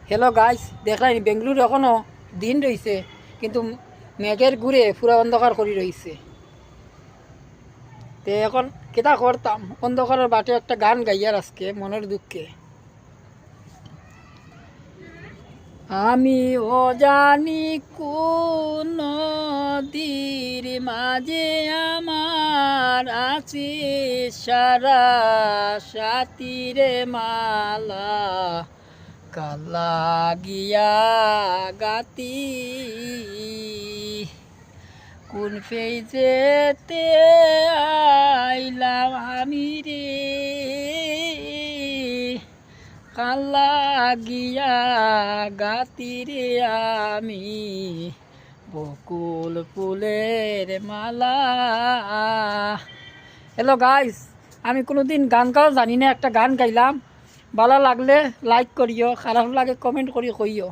Hello guys, দেখলাই Bengaluru এখনও দিন রয়েছে, কিন্তু মেঘের ঘুরে পুরা অন্ধকার করে রয়েছে। তে এখন কেটা করতাম, অন্ধকারের বাটে একটা গান গাইয়ার আজকে মনের দুঃখে। আমি অজানি কোন নদীর মাঝে আমার আছে সারা সাতিরে মালা, কালা গিয়া গাতি কোন ফেজেতে আইলাম আমি রে, কালা গিয়া গাতি রে আমি বকুল ফুলের মালা। হ্যালো গাইস, আমি কোনোদিন গান গাও জানি না, একটা গান গাইলাম। ভালো লাগলে লাইক করিও, খারাপ লাগে কমেন্ট করি কইও।